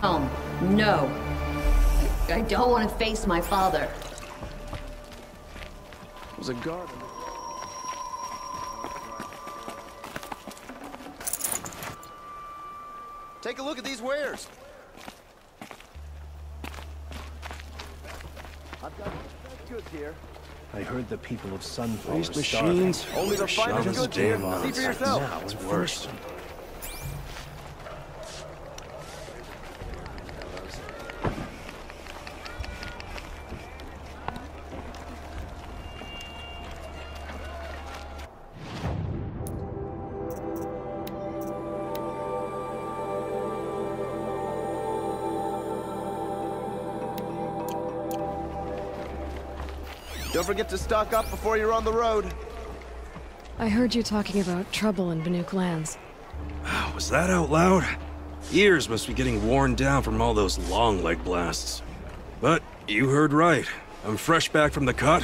home. No. I don't want to face my father. It was a garden. Take a look at these wares. I've got goods here. I heard the people of Sunflower Waste machines. Only the finest goods here. See for yourself. Now it's worse. Don't forget to stock up before you're on the road. I heard you talking about trouble in Banuk lands. Was that out loud? Ears must be getting worn down from all those long leg blasts. But you heard right. I'm fresh back from the cut,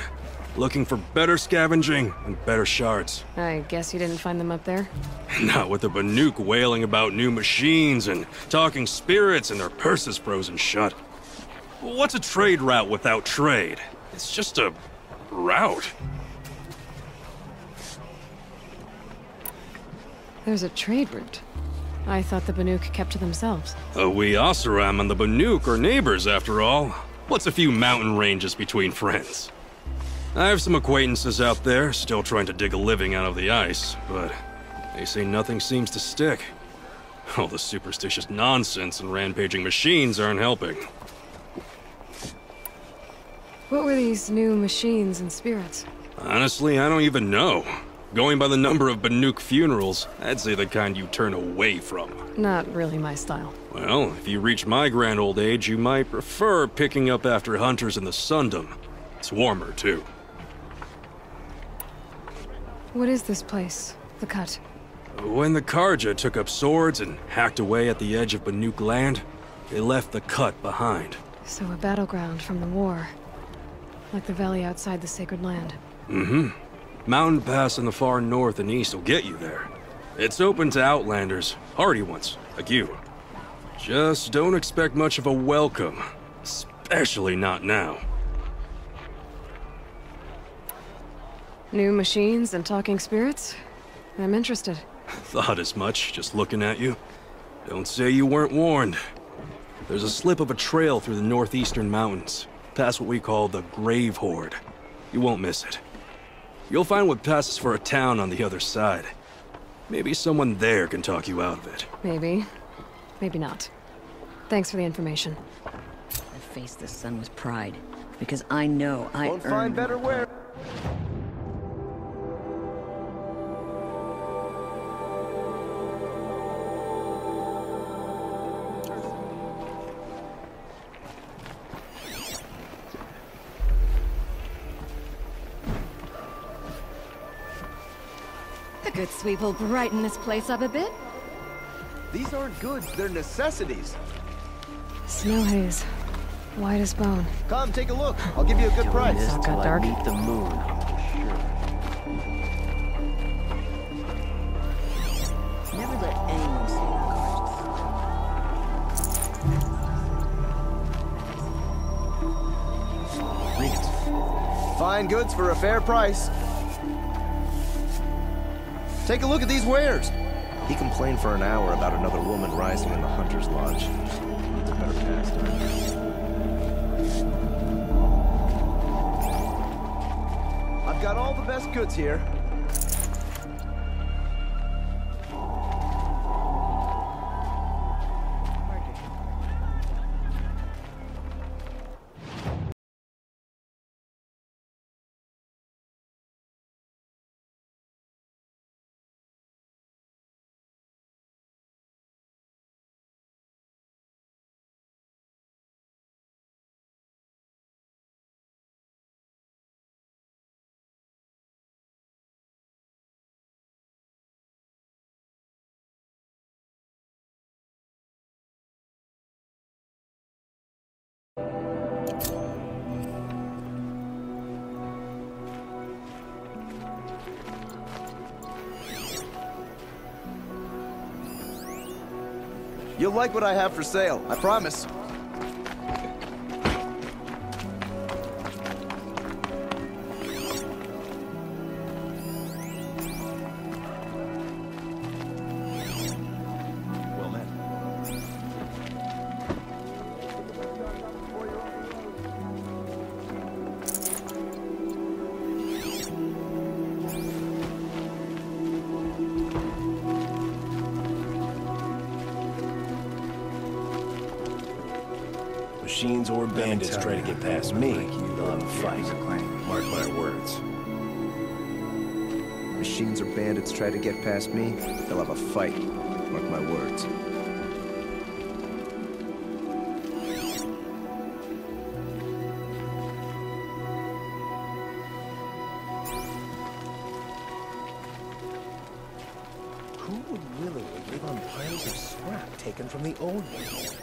looking for better scavenging and better shards. I guess you didn't find them up there? Not with the Banuk wailing about new machines and talking spirits and their purses frozen shut. What's a trade route without trade? It's just a route. There's a trade route. I thought the Banuk kept to themselves. We Oseram and the Banuk are neighbors, after all. What's a few mountain ranges between friends? I have some acquaintances out there, still trying to dig a living out of the ice, but they say nothing seems to stick. All the superstitious nonsense and rampaging machines aren't helping. What were these new machines and spirits? Honestly, I don't even know. Going by the number of Banuk funerals, I'd say the kind you turn away from. Not really my style. Well, if you reach my grand old age, you might prefer picking up after hunters in the Sundom. It's warmer, too. What is this place? The Cut? When the Karja took up swords and hacked away at the edge of Banuk land, they left the Cut behind. So a battleground from the war. Like the valley outside the Sacred Land. Mm-hmm. Mountain Pass in the far north and east will get you there. It's open to outlanders, hardy ones, like you. Just don't expect much of a welcome, especially not now. New machines and talking spirits? I'm interested. Thought as much, just looking at you. Don't say you weren't warned. There's a slip of a trail through the northeastern mountains, past what we call the Grave Horde. You won't miss it. You'll find what passes for a town on the other side. Maybe someone there can talk you out of it. Maybe. Maybe not. Thanks for the information. I face the sun with pride, because I know I Won't earned find better wear. A good sweep will brighten this place up a bit. These aren't goods, they're necessities. Snow haze. White as bone. Come, take a look. I'll give you a good price. It's all got dark. Meet the moon. Never let anyone see your cards. Fine goods for a fair price. Take a look at these wares. He complained for an hour about another woman rising in the Hunter's Lodge. It's a better pastime. I've got all the best goods here. You'll like what I have for sale, I promise. Well met. Machines or bandits try to get past me, they'll have a fight. Mark my words. Machines or bandits try to get past me, they'll have a fight. Mark my words. Who would willingly live on piles of scrap taken from the old world?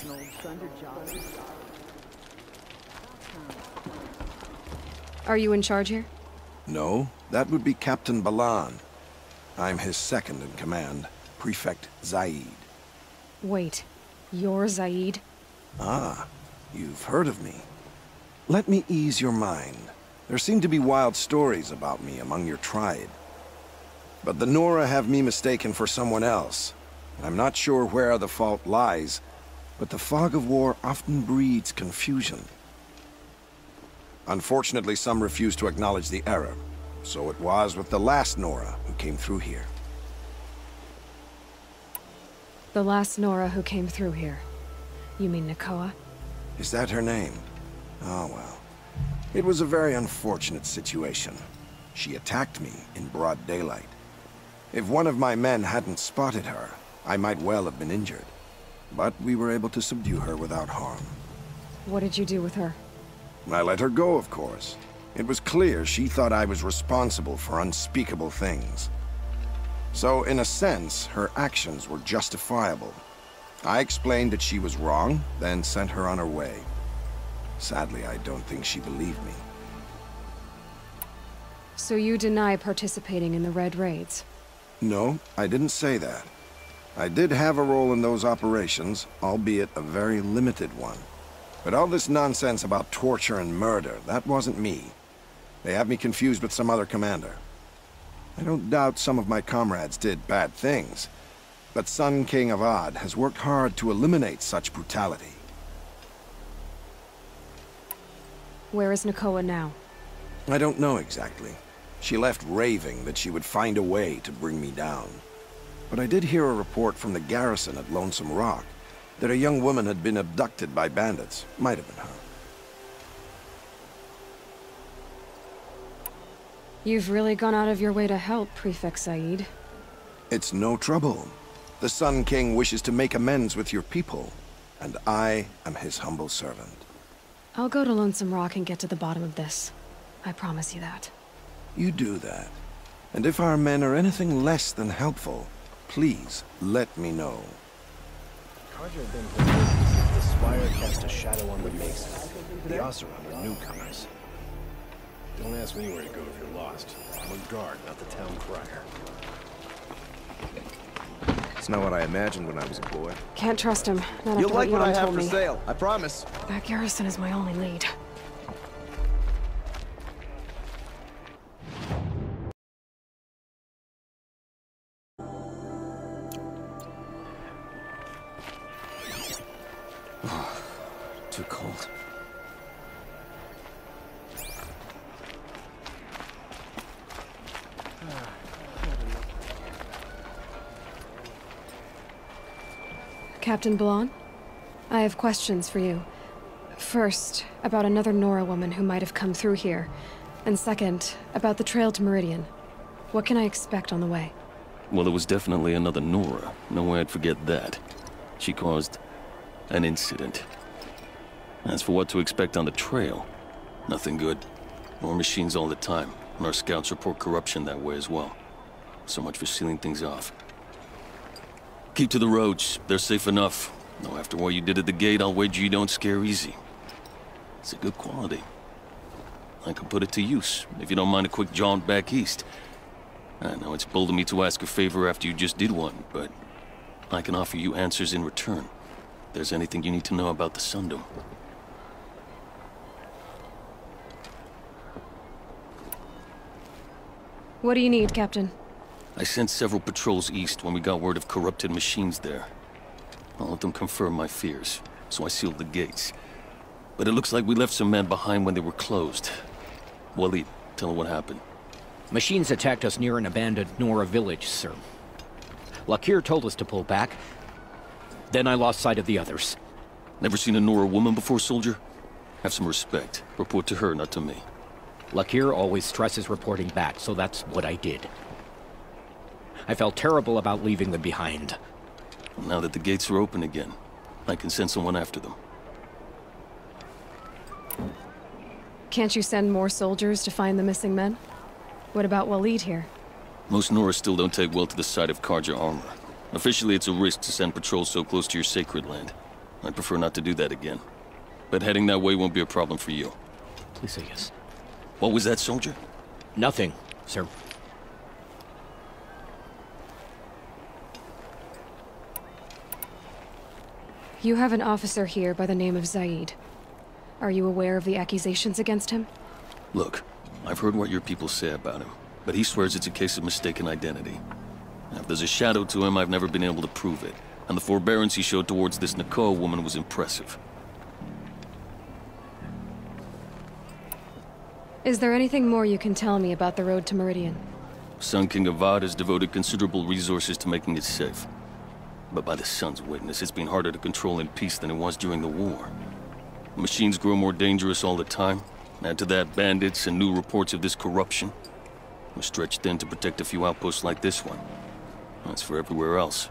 An old thunder job. Are you in charge here? No, that would be Captain Balan. I'm his second in command, Prefect Zaid. Wait, you're Zaid? Ah, you've heard of me. Let me ease your mind. There seem to be wild stories about me among your tribe. But the Nora have me mistaken for someone else. I'm not sure where the fault lies, but the fog of war often breeds confusion. Unfortunately, some refuse to acknowledge the error. So it was with the last Nora who came through here. The last Nora who came through here. You mean Nakoa? Is that her name? Oh, well. It was a very unfortunate situation. She attacked me in broad daylight. If one of my men hadn't spotted her, I might well have been injured. But we were able to subdue her without harm. What did you do with her? I let her go, of course. It was clear she thought I was responsible for unspeakable things. So, in a sense, her actions were justifiable. I explained that she was wrong, then sent her on her way. Sadly, I don't think she believed me. So you deny participating in the Red Raids? No, I didn't say that. I did have a role in those operations, albeit a very limited one. But all this nonsense about torture and murder, that wasn't me. They have me confused with some other commander. I don't doubt some of my comrades did bad things, but Sun King Avad has worked hard to eliminate such brutality. Where is Nakoa now? I don't know exactly. She left raving that she would find a way to bring me down. But I did hear a report from the garrison at Lonesome Rock that a young woman had been abducted by bandits. Might have been her. You've really gone out of your way to help, Prefect Zaid. It's no trouble. The Sun King wishes to make amends with your people, and I am his humble servant. I'll go to Lonesome Rock and get to the bottom of this. I promise you that. You do that. And if our men are anything less than helpful, please let me know. Carja then the spire cast a shadow on the Mesa. The Oseram are newcomers. Don't ask me where to go if you're lost. I'm a guard, not the town crier. It's not what I imagined when I was a boy. Can't trust him. Not You'll after like what I Jan have told for me. sale, I promise. That garrison is my only lead. Too cold. Captain Balan? I have questions for you. First, about another Nora woman who might have come through here. And second, about the trail to Meridian. What can I expect on the way? Well, it was definitely another Nora. No way I'd forget that. She caused an incident. As for what to expect on the trail, nothing good. More machines all the time, and our scouts report corruption that way as well. So much for sealing things off. Keep to the roads, they're safe enough. Though after what you did at the gate, I'll wager you don't scare easy. It's a good quality. I could put it to use, if you don't mind a quick jaunt back east. I know it's bold of me to ask a favor after you just did one, but I can offer you answers in return. If there's anything you need to know about the Sundom. What do you need, Captain? I sent several patrols east when we got word of corrupted machines there. All of them confirmed my fears, so I sealed the gates. But it looks like we left some men behind when they were closed. Waleed, tell her what happened. Machines attacked us near an abandoned Nora village, sir. Lakir told us to pull back. Then I lost sight of the others. Never seen a Nora woman before, soldier? Have some respect. Report to her, not to me. Lakir always stresses reporting back, so that's what I did. I felt terrible about leaving them behind. Now that the gates are open again, I can send someone after them. Can't you send more soldiers to find the missing men? What about Waleed here? Most Nora still don't take well to the sight of Carja armor. Officially, it's a risk to send patrols so close to your sacred land. I'd prefer not to do that again. But heading that way won't be a problem for you. Please say yes. What was that, soldier? Nothing, sir. You have an officer here by the name of Zaid. Are you aware of the accusations against him? Look, I've heard what your people say about him, but he swears it's a case of mistaken identity. Now, if there's a shadow to him, I've never been able to prove it, and the forbearance he showed towards this Nakoa woman was impressive. Is there anything more you can tell me about the road to Meridian? Sun King Avad has devoted considerable resources to making it safe. But by the Sun's witness, it's been harder to control in peace than it was during the war. Machines grow more dangerous all the time. Add to that bandits and new reports of this corruption. We're stretched thin to protect a few outposts like this one. As for everywhere else,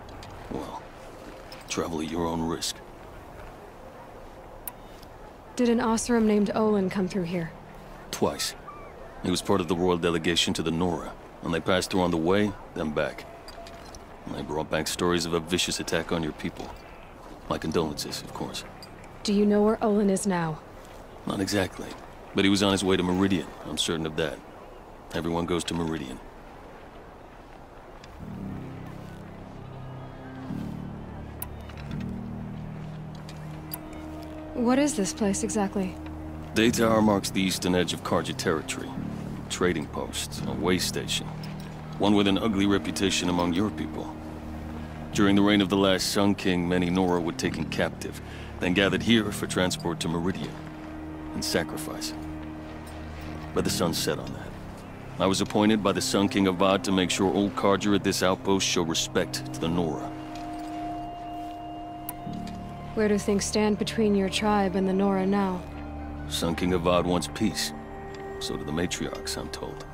well, travel at your own risk. Did an Oseram named Olin come through here? Twice. He was part of the royal delegation to the Nora, and they passed through on the way, then back. And they brought back stories of a vicious attack on your people. My condolences, of course. Do you know where Olin is now? Not exactly, but he was on his way to Meridian, I'm certain of that. Everyone goes to Meridian. What is this place exactly? Day Tower marks the eastern edge of Karja territory. Trading post, a way station. One with an ugly reputation among your people. During the reign of the last Sun King, many Nora were taken captive, then gathered here for transport to Meridian, and sacrifice. But the sun set on that. I was appointed by the Sun King Avad to make sure old Karja at this outpost show respect to the Nora. Where do things stand between your tribe and the Nora now? Sun King Avad wants peace. So do the matriarchs, I'm told.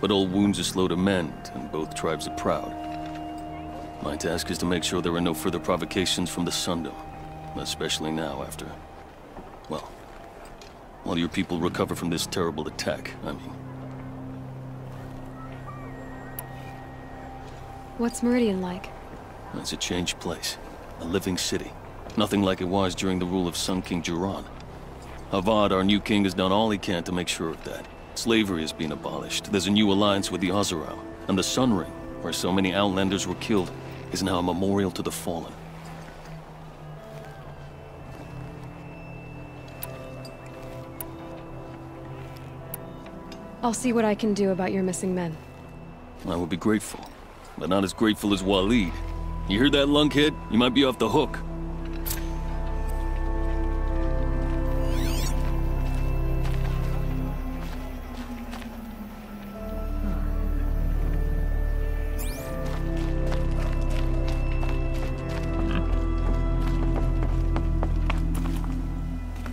But old wounds are slow to mend, and both tribes are proud. My task is to make sure there are no further provocations from the Sundom. Especially now after... well, while your people recover from this terrible attack, I mean. What's Meridian like? It's a changed place. A living city. Nothing like it was during the rule of Sun King Jiran. Avad, our new king, has done all he can to make sure of that. Slavery has been abolished. There's a new alliance with the Oseram. And the Sun Ring, where so many Outlanders were killed, is now a memorial to the fallen. I'll see what I can do about your missing men. I would be grateful, but not as grateful as Waleed. You hear that, lunkhead? You might be off the hook.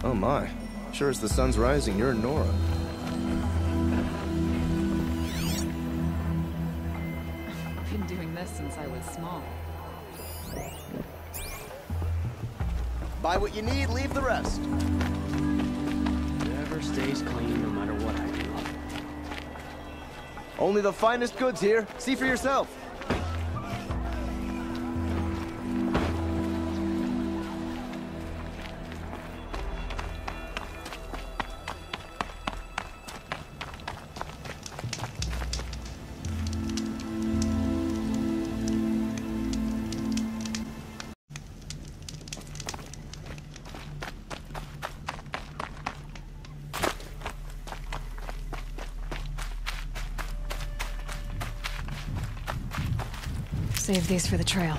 Oh my. Sure as the sun's rising, you're in Nora. I've been doing this since I was small. Buy what you need, leave the rest. Never stays clean no matter what I do. Only the finest goods here. See for yourself. Save these for the trail.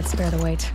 I'd spare the wait.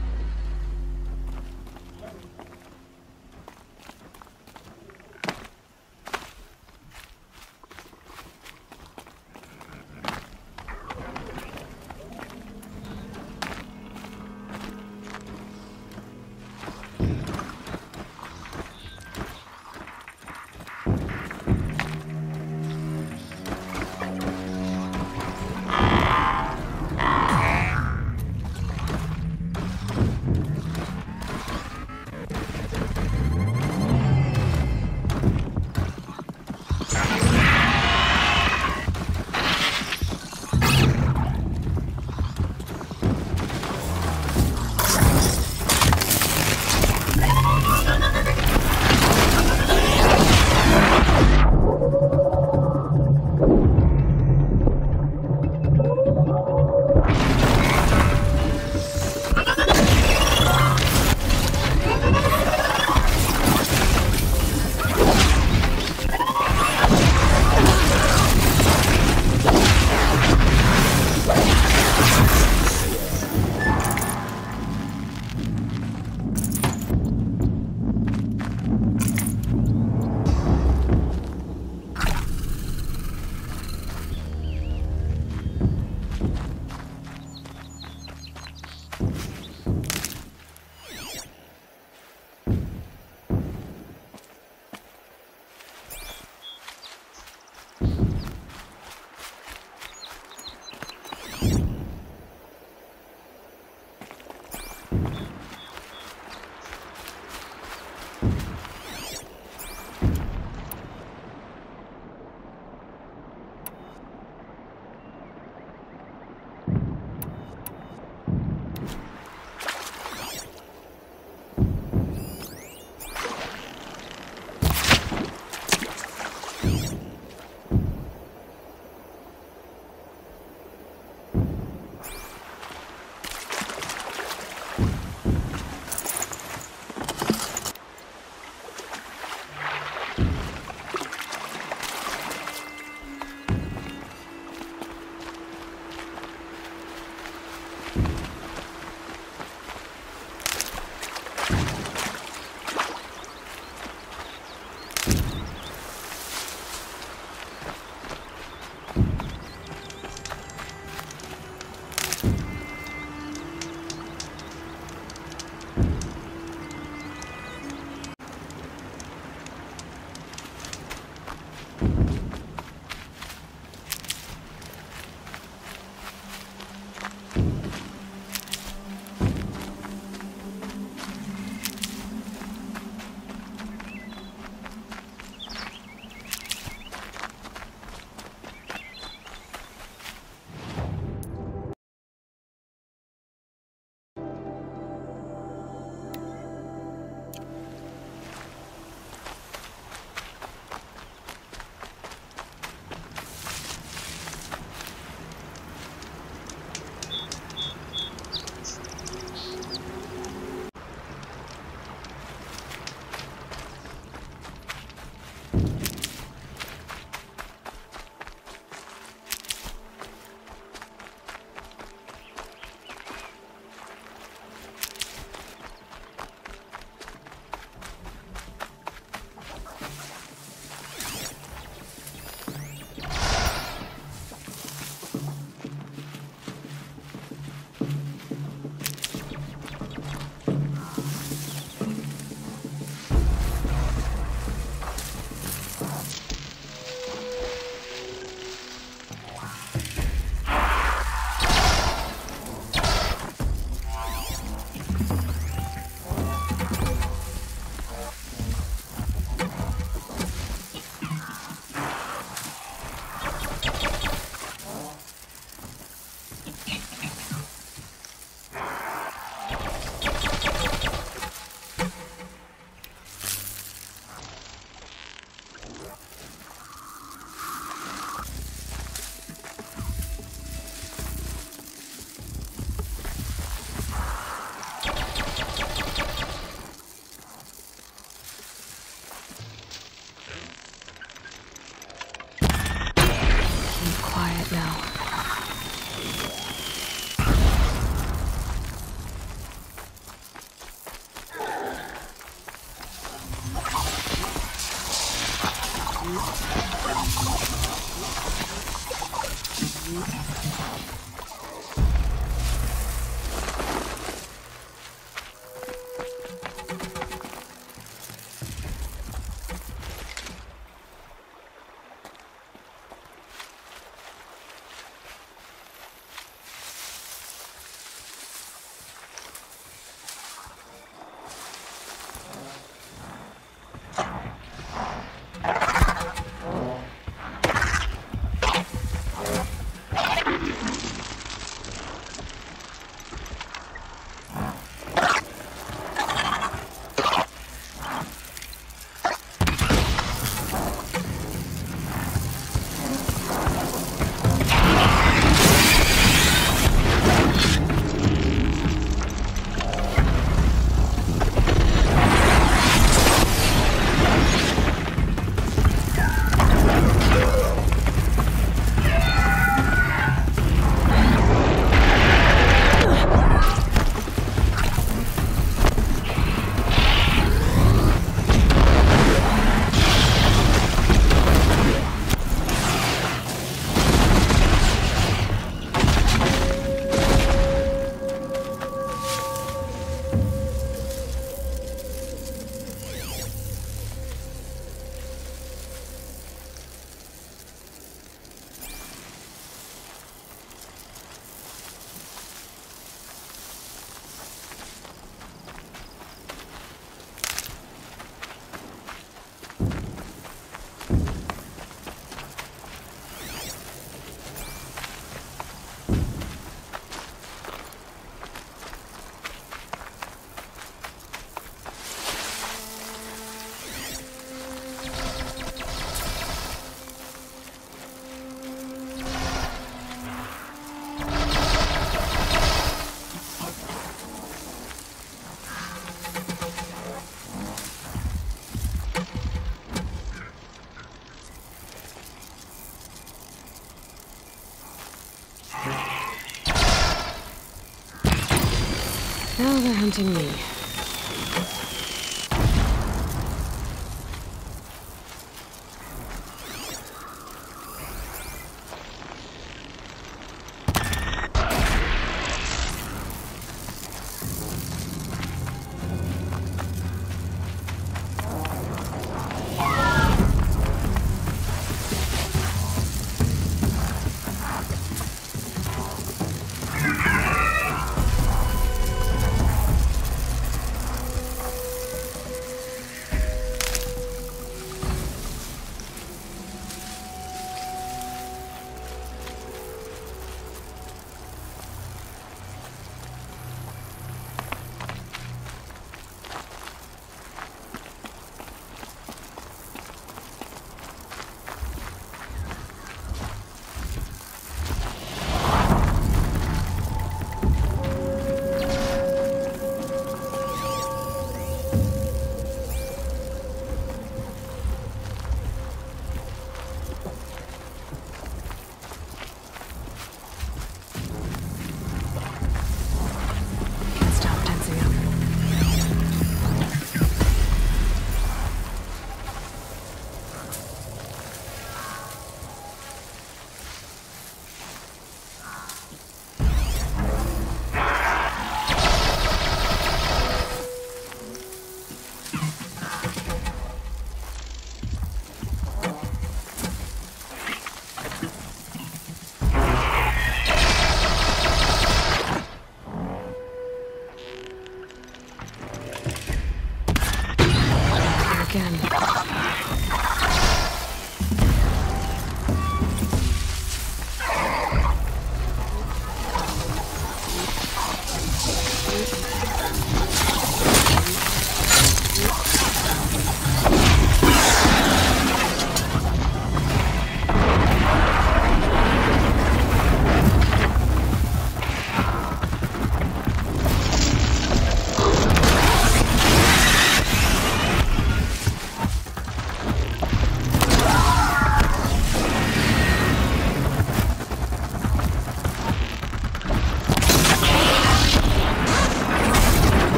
Now they're hunting me.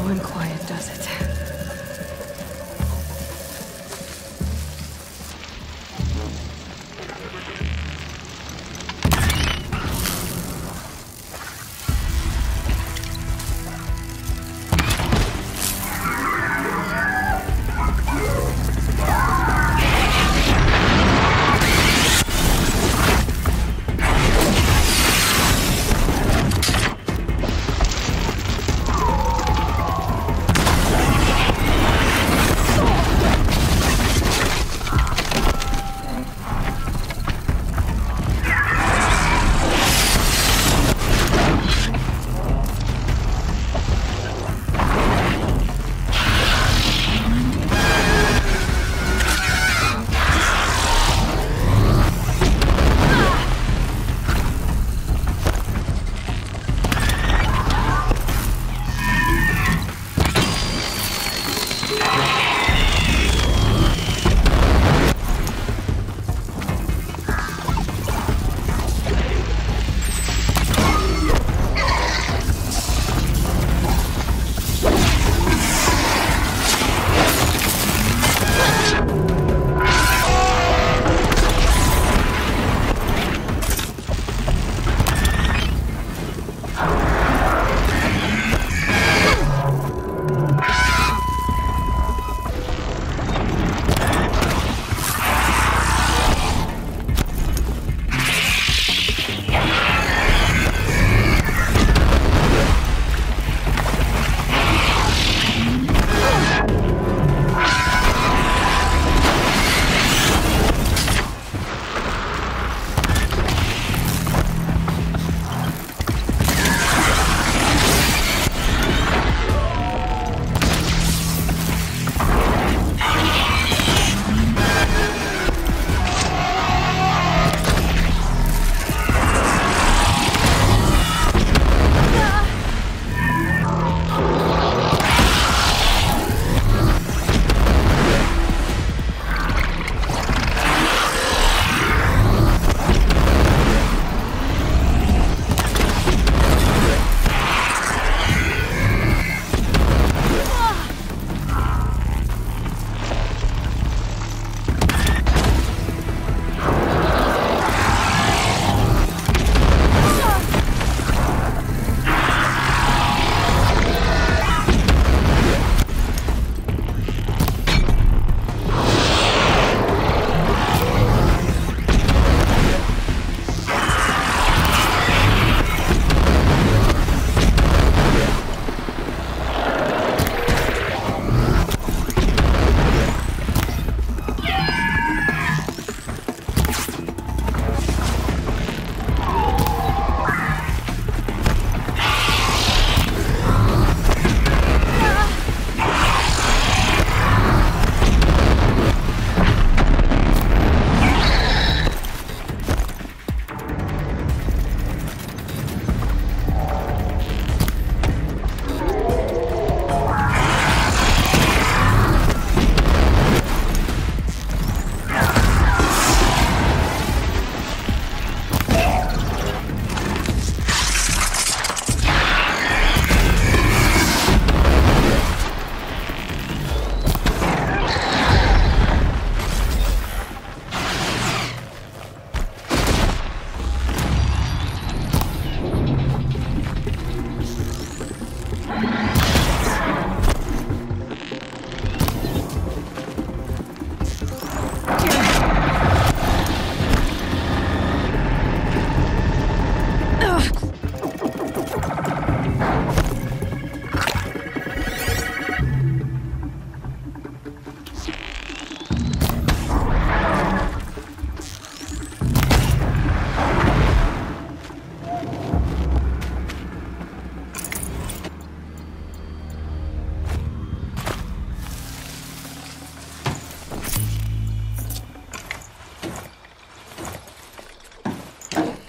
slow and quiet does it.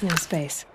No space.